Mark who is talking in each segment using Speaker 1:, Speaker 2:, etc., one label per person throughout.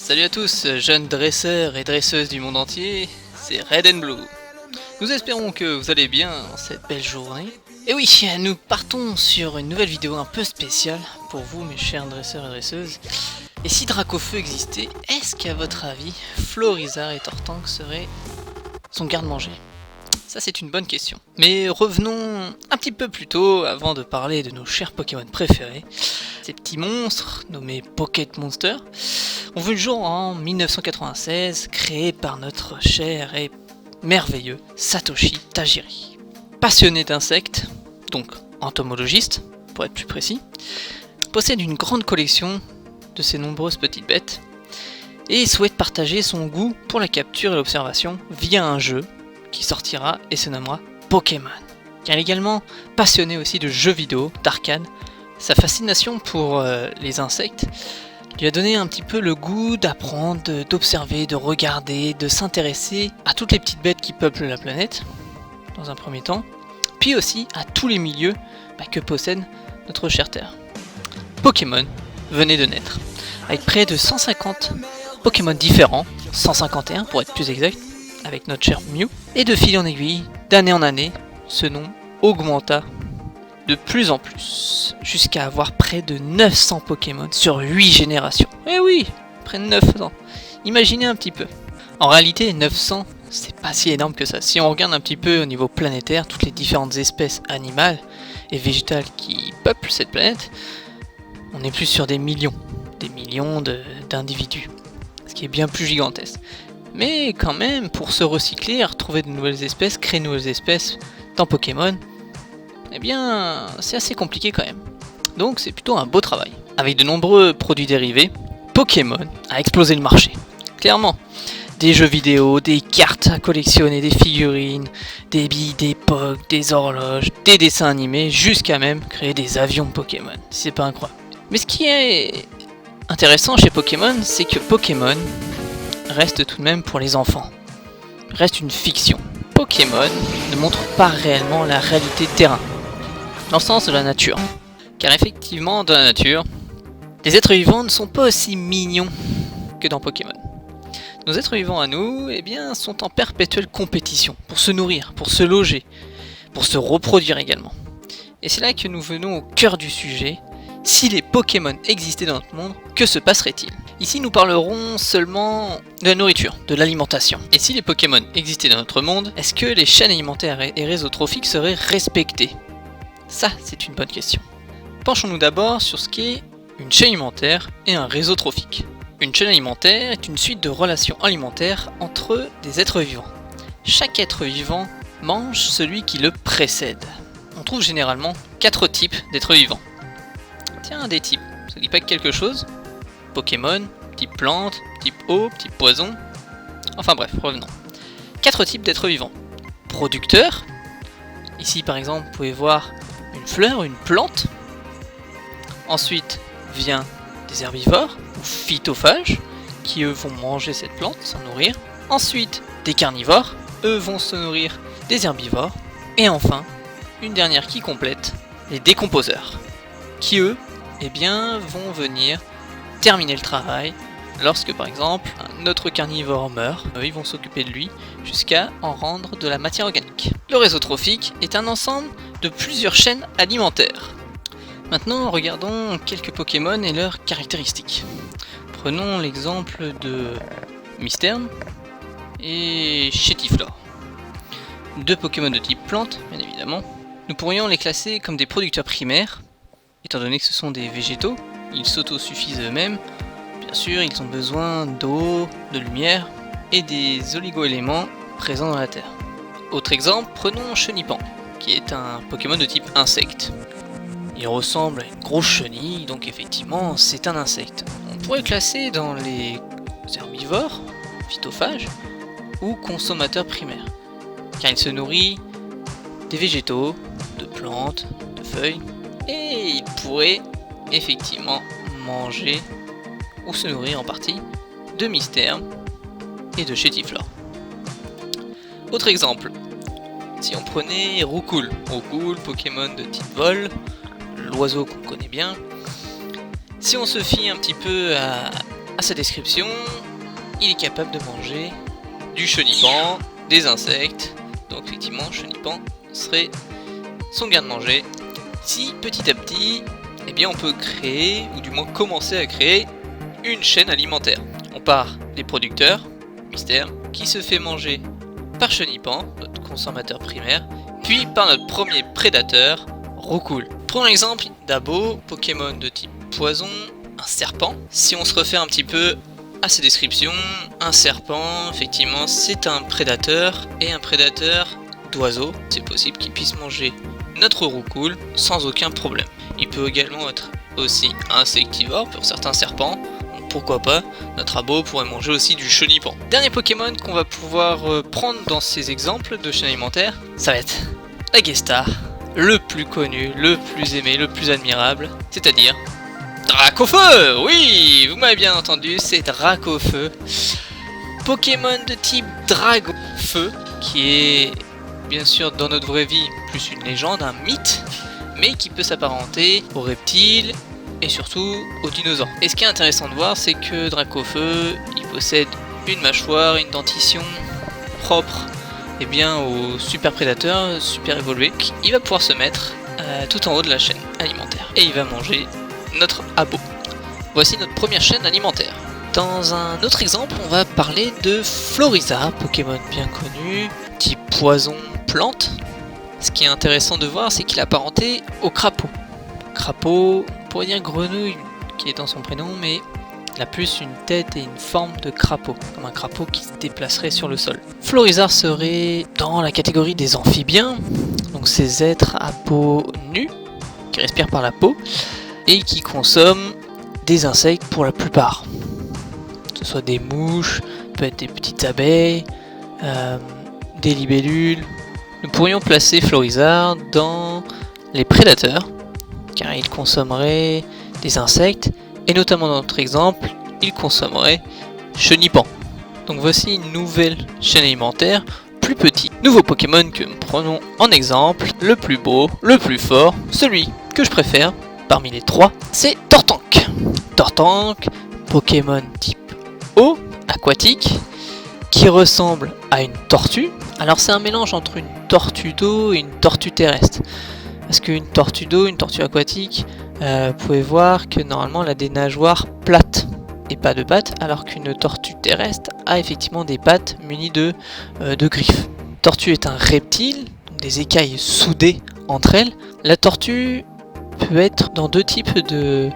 Speaker 1: Salut à tous, jeunes dresseurs et dresseuses du monde entier, c'est Red and Blue. Nous espérons que vous allez bien en cette belle journée. Et oui, nous partons sur une nouvelle vidéo un peu spéciale pour vous mes chers dresseurs et dresseuses. Et si Dracofeu existait, est-ce qu'à votre avis, Florizarre et Tortank seraient son garde-manger? Ça c'est une bonne question. Mais revenons un petit peu plus tôt avant de parler de nos chers Pokémon préférés. Ces petits monstres, nommés Pocket Monsters, ont vu le jour en 1996, créés par notre cher et merveilleux Satoshi Tajiri. Passionné d'insectes, donc entomologiste, pour être plus précis, possède une grande collection de ces nombreuses petites bêtes, et souhaite partager son goût pour la capture et l'observation via un jeu qui sortira et se nommera Pokémon. Il est également passionné aussi de jeux vidéo, d'arcade. Sa fascination pour les insectes lui a donné un petit peu le goût d'apprendre, d'observer, de regarder, de s'intéresser à toutes les petites bêtes qui peuplent la planète, dans un premier temps, puis aussi à tous les milieux que possède notre chère Terre. Pokémon venait de naître, avec près de 150 Pokémon différents, 151 pour être plus exact, avec notre cher Mew, et de fil en aiguille, d'année en année, ce nom augmenta de plus en plus, jusqu'à avoir près de 900 Pokémon sur 8 générations. Eh oui, près de 900. Imaginez un petit peu. En réalité, 900, c'est pas si énorme que ça. Si on regarde un petit peu au niveau planétaire, toutes les différentes espèces animales et végétales qui peuplent cette planète, on est plus sur des millions d'individus, ce qui est bien plus gigantesque. Mais quand même, pour se recycler, retrouver de nouvelles espèces, créer de nouvelles espèces dans Pokémon, eh bien, c'est assez compliqué quand même. Donc c'est plutôt un beau travail. Avec de nombreux produits dérivés, Pokémon a explosé le marché. Clairement, des jeux vidéo, des cartes à collectionner, des figurines, des billes, des Pogs, des horloges, des dessins animés, jusqu'à même créer des avions Pokémon. C'est pas incroyable. Mais ce qui est intéressant chez Pokémon, c'est que Pokémon reste tout de même pour les enfants. Reste une fiction. Pokémon ne montre pas réellement la réalité de terrain, dans le sens de la nature. Car effectivement, dans la nature, les êtres vivants ne sont pas aussi mignons que dans Pokémon. Nos êtres vivants à nous, eh bien, sont en perpétuelle compétition pour se nourrir, pour se loger, pour se reproduire également. Et c'est là que nous venons au cœur du sujet. Si les Pokémon existaient dans notre monde, que se passerait-il? Ici, nous parlerons seulement de la nourriture, de l'alimentation. Et si les Pokémon existaient dans notre monde, est-ce que les chaînes alimentaires et réseaux trophiques seraient respectés? Ça, c'est une bonne question. Penchons-nous d'abord sur ce qu'est une chaîne alimentaire et un réseau trophique. Une chaîne alimentaire est une suite de relations alimentaires entre des êtres vivants. Chaque être vivant mange celui qui le précède. On trouve généralement 4 types d'êtres vivants. Tiens, des types, ça dit pas que quelque chose? Pokémon, type plante, type eau, type poison. Enfin bref, revenons. 4 types d'êtres vivants. Producteurs. Ici par exemple, vous pouvez voir une fleur, une plante. Ensuite vient des herbivores ou phytophages qui eux vont manger cette plante, s'en nourrir. Ensuite des carnivores, eux vont se nourrir des herbivores. Et enfin, une dernière qui complète, les décomposeurs, qui eux, eh bien, vont venir terminer le travail lorsque par exemple un autre carnivore meurt. Ils vont s'occuper de lui jusqu'à en rendre de la matière organique. Le réseau trophique est un ensemble de plusieurs chaînes alimentaires. Maintenant, regardons quelques Pokémon et leurs caractéristiques. Prenons l'exemple de Mysterne et Chétiflore. 2 Pokémon de type plante, bien évidemment. Nous pourrions les classer comme des producteurs primaires, étant donné que ce sont des végétaux, ils s'autosuffisent eux-mêmes. Bien sûr, ils ont besoin d'eau, de lumière et des oligo-éléments présents dans la Terre. Autre exemple, prenons Chenipan, qui est un Pokémon de type insecte. Il ressemble à une grosse chenille, donc effectivement, c'est un insecte. On pourrait le classer dans les herbivores, phytophages, ou consommateurs primaires, car il se nourrit des végétaux, de plantes, de feuilles, et il pourrait effectivement manger ou se nourrir en partie de Mysterne et de Chétiflore. Autre exemple, si on prenait Roucoule, Pokémon de type vol, l'oiseau qu'on connaît bien. Si on se fie un petit peu à à sa description, il est capable de manger du chenipan, des insectes. Donc effectivement, chenipan serait son garde-manger. Si petit à petit, eh bien on peut créer, ou du moins commencer à créer, une chaîne alimentaire. On part des producteurs, mystère, qui se fait manger par chenipan, notre consommateur primaire, puis par notre premier prédateur, Roucoule. Prenons l'exemple d'Abo, Pokémon de type poison, un serpent. Si on se refait un petit peu à ses descriptions, un serpent, effectivement, c'est un prédateur, et un prédateur d'oiseaux. C'est possible qu'il puisse manger notre Roucoule sans aucun problème. Il peut également être aussi insectivore pour certains serpents. Pourquoi pas, notre abo pourrait manger aussi du chenipan. Dernier Pokémon qu'on va pouvoir prendre dans ces exemples de chaîne alimentaire, ça va être la Guestar, le plus connu, le plus aimé, le plus admirable, c'est-à-dire Dracofeu. Oui, vous m'avez bien entendu, c'est Dracofeu. Pokémon de type Dragon Feu, qui est bien sûr dans notre vraie vie plus une légende, un mythe, mais qui peut s'apparenter aux reptiles et surtout aux dinosaures. Et ce qui est intéressant de voir, c'est que Dracofeu, il possède une mâchoire, une dentition propre et bien au super prédateur, super évolué. Il va pouvoir se mettre tout en haut de la chaîne alimentaire et il va manger notre abo. Voici notre première chaîne alimentaire. Dans un autre exemple, on va parler de Florizarre, Pokémon bien connu, type poison plante. Ce qui est intéressant de voir, c'est qu'il est apparenté au crapaud. Crapaud, on pourrait dire grenouille qui est dans son prénom, mais il a plus une tête et une forme de crapaud, comme un crapaud qui se déplacerait sur le sol. Florizarre serait dans la catégorie des amphibiens, donc ces êtres à peau nue, qui respirent par la peau, et qui consomment des insectes pour la plupart. Que ce soit des mouches, peut-être des petites abeilles, des libellules. Nous pourrions placer Florizarre dans les prédateurs, car il consommerait des insectes, et notamment dans notre exemple, il consommerait chenipan. Donc voici une nouvelle chaîne alimentaire, plus petit. Nouveau Pokémon que nous prenons en exemple, le plus beau, le plus fort, celui que je préfère parmi les trois, c'est Tortank. Tortank, Pokémon type eau, aquatique, qui ressemble à une tortue. Alors c'est un mélange entre une tortue d'eau et une tortue terrestre. Parce qu'une tortue d'eau, une tortue aquatique, vous pouvez voir que normalement elle a des nageoires plates et pas de pattes, alors qu'une tortue terrestre a effectivement des pattes munies de griffes. La tortue est un reptile, donc des écailles soudées entre elles. La tortue peut être dans deux types de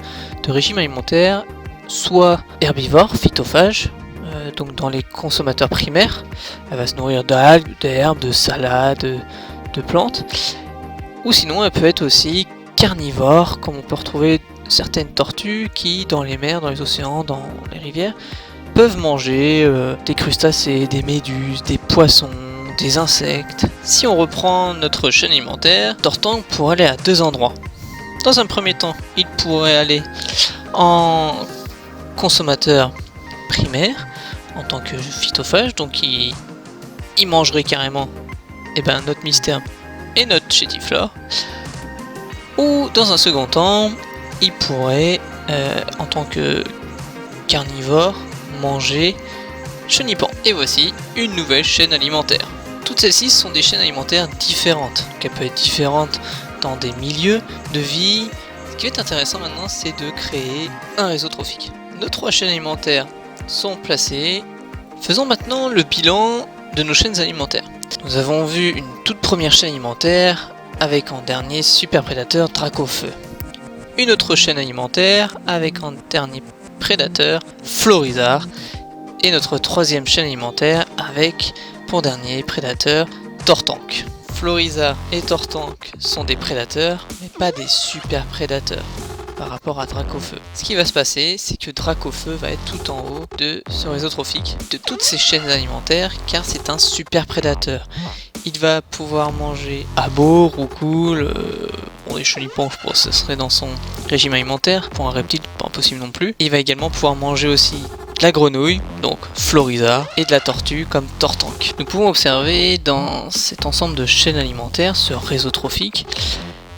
Speaker 1: régimes alimentaires, soit herbivore, phytophage, donc dans les consommateurs primaires, elle va se nourrir d'algues, d'herbes, de salades, de plantes. Ou sinon elle peut être aussi carnivore, comme on peut retrouver certaines tortues qui, dans les mers, dans les océans, dans les rivières, peuvent manger des crustacés, des méduses, des poissons, des insectes. Si on reprend notre chaîne alimentaire, Tortank pourrait aller à deux endroits. Dans un premier temps, il pourrait aller en consommateur primaire, en tant que phytophage, donc il mangerait carrément notre mystère et notre chétiflore. Ou dans un second temps, il pourrait, en tant que carnivore, manger chenipan. Et voici une nouvelle chaîne alimentaire. Toutes celles-ci sont des chaînes alimentaires différentes. Donc elles peuvent être différentes dans des milieux de vie. Ce qui est intéressant maintenant, c'est de créer un réseau trophique. Nos trois chaînes alimentaires sont placées. Faisons maintenant le bilan de nos chaînes alimentaires. Nous avons vu une toute première chaîne alimentaire avec en dernier super prédateur Dracofeu. Une autre chaîne alimentaire avec en dernier prédateur Florizarre. Et notre troisième chaîne alimentaire avec pour dernier prédateur Tortank. Florizarre et Tortank sont des prédateurs, mais pas des super prédateurs par rapport à Dracofeu. Ce qui va se passer, c'est que Dracofeu va être tout en haut de ce réseau trophique, de toutes ces chaînes alimentaires, car c'est un super prédateur. Il va pouvoir manger abo, roucoule, des chenipans, je pense que ce serait dans son régime alimentaire. Pour un reptile, pas impossible non plus. Et il va également pouvoir manger aussi de la grenouille, donc Florizarre, et de la tortue comme Tortank. Nous pouvons observer dans cet ensemble de chaînes alimentaires, ce réseau trophique,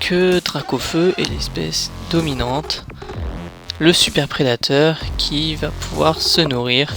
Speaker 1: que Dracofeu est l'espèce dominante, le super prédateur qui va pouvoir se nourrir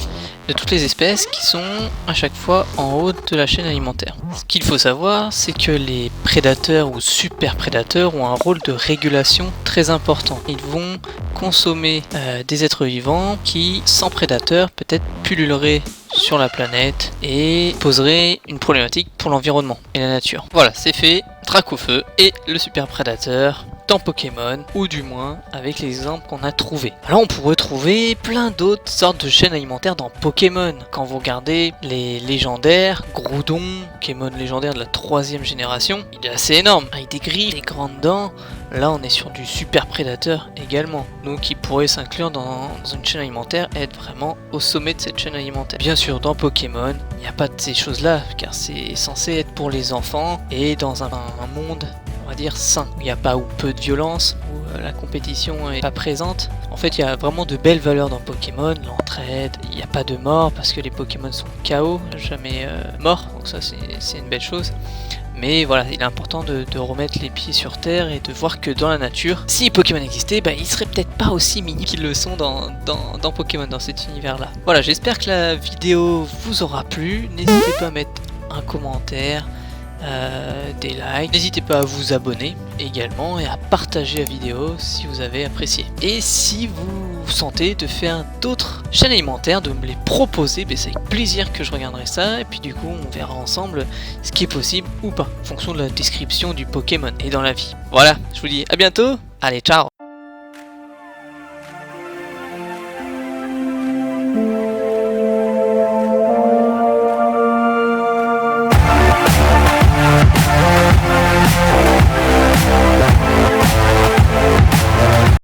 Speaker 1: de toutes les espèces qui sont à chaque fois en haut de la chaîne alimentaire. Ce qu'il faut savoir, c'est que les prédateurs ou super prédateurs ont un rôle de régulation très important. Ils vont consommer des êtres vivants qui, sans prédateurs, peut-être pulluleraient sur la planète et poseraient une problématique pour l'environnement et la nature. Voilà, c'est fait. Dracofeu et le super prédateur dans Pokémon, ou du moins avec les exemples qu'on a trouvés. Alors on pourrait trouver plein d'autres sortes de chaînes alimentaires dans Pokémon. Quand vous regardez les légendaires, Groudon, Pokémon légendaire de la 3e génération, il est assez énorme, avec des griffes, des grandes dents. Là on est sur du super prédateur également, donc qui pourrait s'inclure dans une chaîne alimentaire et être vraiment au sommet de cette chaîne alimentaire. Bien sûr dans Pokémon, il n'y a pas de ces choses là, car c'est censé être pour les enfants et dans un monde, on va dire, sain, où il n'y a pas ou peu de violence, où la compétition n'est pas présente. En fait, il y a vraiment de belles valeurs dans Pokémon, l'entraide, il n'y a pas de mort parce que les Pokémon sont KO, jamais morts, donc ça c'est une belle chose. Mais voilà, il est important de remettre les pieds sur terre et de voir que dans la nature, si Pokémon existait, ils seraient peut-être pas aussi minimes qu'ils le sont dans Pokémon, dans cet univers-là. Voilà, j'espère que la vidéo vous aura plu. N'hésitez pas à mettre un commentaire, des likes, n'hésitez pas à vous abonner également et à partager la vidéo si vous avez apprécié. Et si vous sentez de faire d'autres chaînes alimentaires, de me les proposer, c'est avec plaisir que je regarderai ça, et puis du coup on verra ensemble ce qui est possible ou pas, en fonction de la description du Pokémon et dans la vie. Voilà, je vous dis à bientôt, allez ciao.